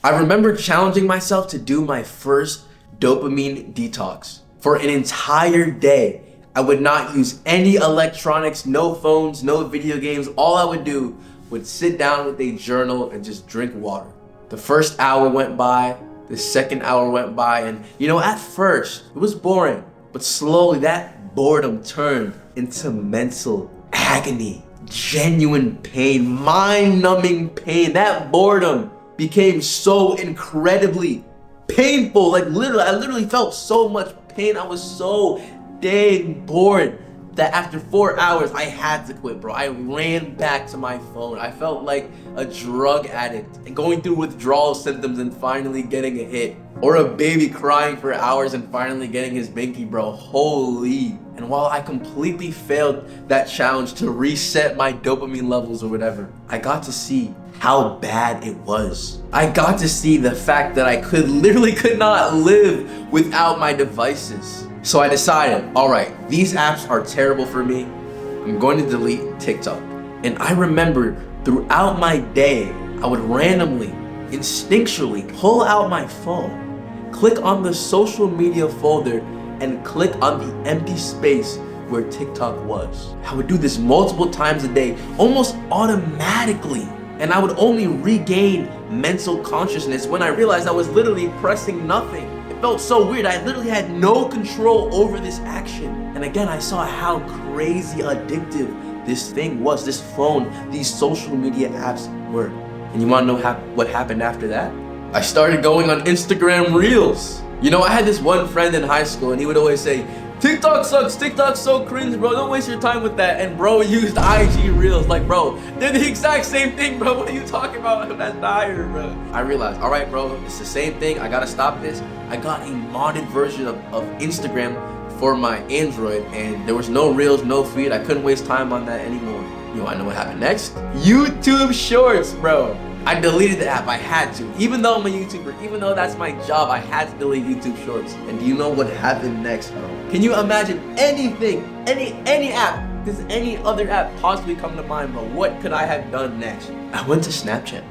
I remember challenging myself to do my first dopamine detox. For an entire day, I would not use any electronics, no phones, no video games. All I would do would sit down with a journal and just drink water. The first hour went by, the second hour went by, and at first, it was boring, but slowly that boredom turned into mental agony, genuine pain, mind-numbing pain. That boredom became so incredibly painful. I literally felt so much pain. I was so dang bored that after 4 hours, I had to quit, bro. I ran back to my phone. I felt like a drug addict and going through withdrawal symptoms and finally getting a hit. Or a baby crying for hours and finally getting his binky, bro. Holy. And while I completely failed that challenge to reset my dopamine levels or whatever, I got to see how bad it was. I got to see the fact that I literally could not live without my devices. So I decided, all right, these apps are terrible for me. I'm going to delete TikTok. And I remember throughout my day, I would randomly, instinctually pull out my phone, click on the social media folder, and click on the empty space where TikTok was. I would do this multiple times a day, almost automatically. And I would only regain mental consciousness when I realized I was literally pressing nothing. It felt so weird. I literally had no control over this action. And again, I saw how crazy addictive this thing was, this phone, these social media apps were. And you wanna know what happened after that? I started going on Instagram Reels. I had this one friend in high school and he would always say, TikTok sucks, TikTok's so cringe, bro, don't waste your time with that. And bro used IG Reels. Like, bro, they're the exact same thing, bro. What are you talking about? That's dire, bro. I realized, all right, bro, it's the same thing. I gotta stop this. I got a modded version of Instagram for my Android, and there was no Reels, no feed. I couldn't waste time on that anymore. I know what happened next? YouTube Shorts, bro. I deleted the app, I had to. Even though I'm a YouTuber, even though that's my job, I had to delete YouTube Shorts. And do you know what happened next, bro? Can you imagine anything, any app, does any other app possibly come to mind, bro? What could I have done next? I went to Snapchat,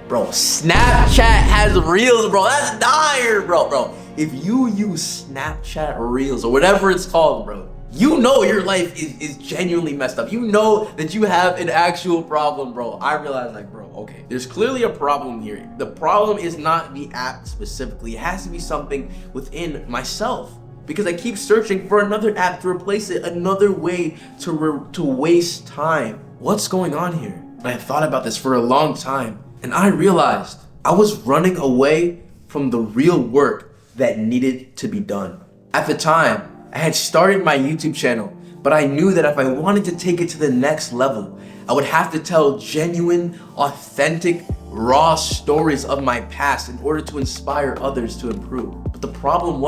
bro. Snapchat has Reels, bro. That's dire, bro. If you use Snapchat Reels or whatever it's called, bro, your life is genuinely messed up. You know that you have an actual problem, bro. I realized, okay, there's clearly a problem here. The problem is not the app specifically. It has to be something within myself, because I keep searching for another app to replace it, another way to waste time. What's going on here? And I thought about this for a long time, and I realized I was running away from the real work that needed to be done. At the time, I had started my YouTube channel, but I knew that if I wanted to take it to the next level, I would have to tell genuine, authentic, raw stories of my past in order to inspire others to improve. But the problem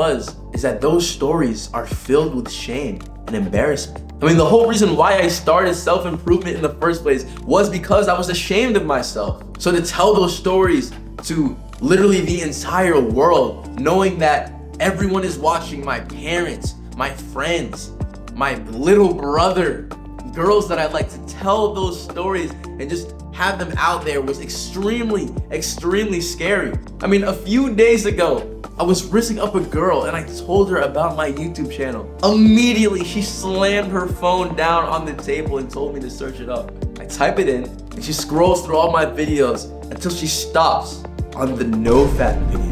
is that those stories are filled with shame and embarrassment. The whole reason why I started self-improvement in the first place was because I was ashamed of myself. So to tell those stories to literally the entire world, knowing that everyone is watching, my parents, my friends, my little brother, girls that I like, to tell those stories and just have them out there was extremely scary. A few days ago, I was rizzing up a girl and I told her about my YouTube channel. Immediately, she slammed her phone down on the table and told me to search it up. I type it in and she scrolls through all my videos until she stops on the no fat video.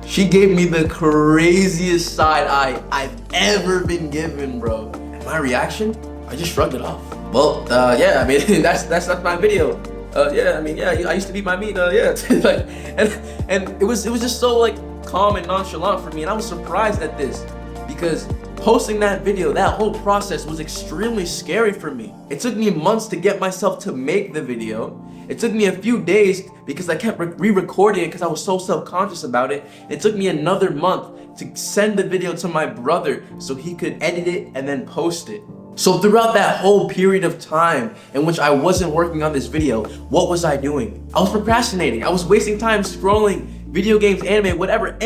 She gave me the craziest side eye I've ever been given, bro. And my reaction? I just shrugged it off. Well, yeah, that's my video. I used to beat my meat, yeah. and it was just so calm and nonchalant for me, and I was surprised at this because posting that video, that whole process was extremely scary for me. It took me months to get myself to make the video. It took me a few days because I kept re-recording it because I was so self-conscious about it. It took me another month to send the video to my brother so he could edit it and then post it. So throughout that whole period of time in which I wasn't working on this video, what was I doing? I was procrastinating. I was wasting time scrolling video games, anime, whatever,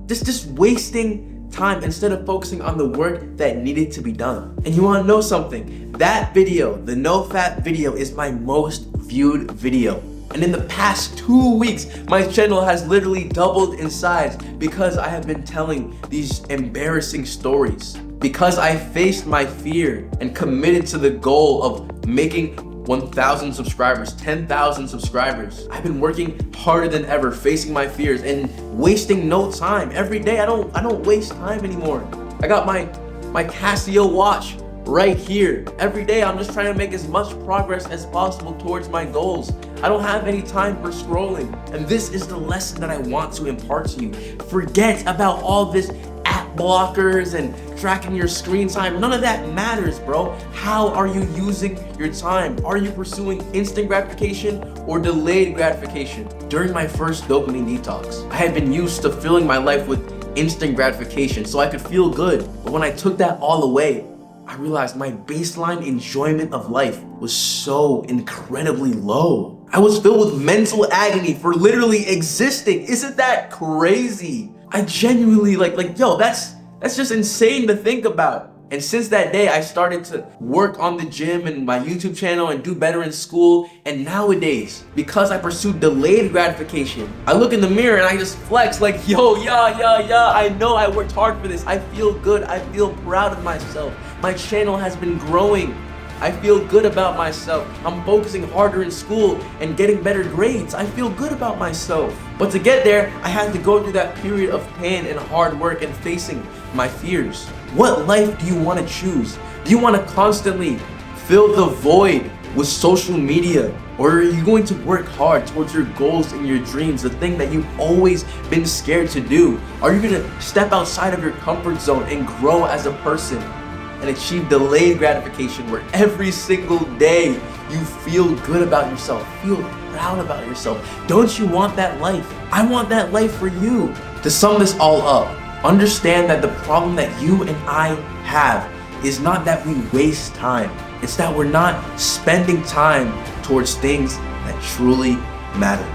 just wasting time instead of focusing on the work that needed to be done. And you wanna know something? That video, the no fat video, is my most viewed video. And in the past 2 weeks, my channel has literally doubled in size because I have been telling these embarrassing stories. Because I faced my fear and committed to the goal of making 1,000 subscribers, 10,000 subscribers. I've been working harder than ever, facing my fears and wasting no time. Every day, I don't waste time anymore. I got my Casio watch right here. Every day, I'm just trying to make as much progress as possible towards my goals. I don't have any time for scrolling. And this is the lesson that I want to impart to you. Forget about all this app blockers and tracking your screen time. None of that matters, bro. How are you using your time? Are you pursuing instant gratification or delayed gratification? During my first dopamine detox, I had been used to filling my life with instant gratification so I could feel good. But when I took that all away, I realized my baseline enjoyment of life was so incredibly low. I was filled with mental agony for literally existing. Isn't that crazy? I genuinely yo, that's just insane to think about. And since that day, I started to work on the gym and my YouTube channel and do better in school. And nowadays, because I pursue delayed gratification, I look in the mirror and I just flex like, yo, yeah, I know I worked hard for this. I feel good. I feel proud of myself. My channel has been growing. I feel good about myself. I'm focusing harder in school and getting better grades. I feel good about myself. But to get there, I had to go through that period of pain and hard work and facing my fears. What life do you want to choose? Do you want to constantly fill the void with social media? Or are you going to work hard towards your goals and your dreams, the thing that you've always been scared to do? Are you going to step outside of your comfort zone and grow as a person and achieve delayed gratification where every single day you feel good about yourself, feel proud about yourself? Don't you want that life? I want that life for you. To sum this all up, understand that the problem that you and I have is not that we waste time. It's that we're not spending time towards things that truly matter.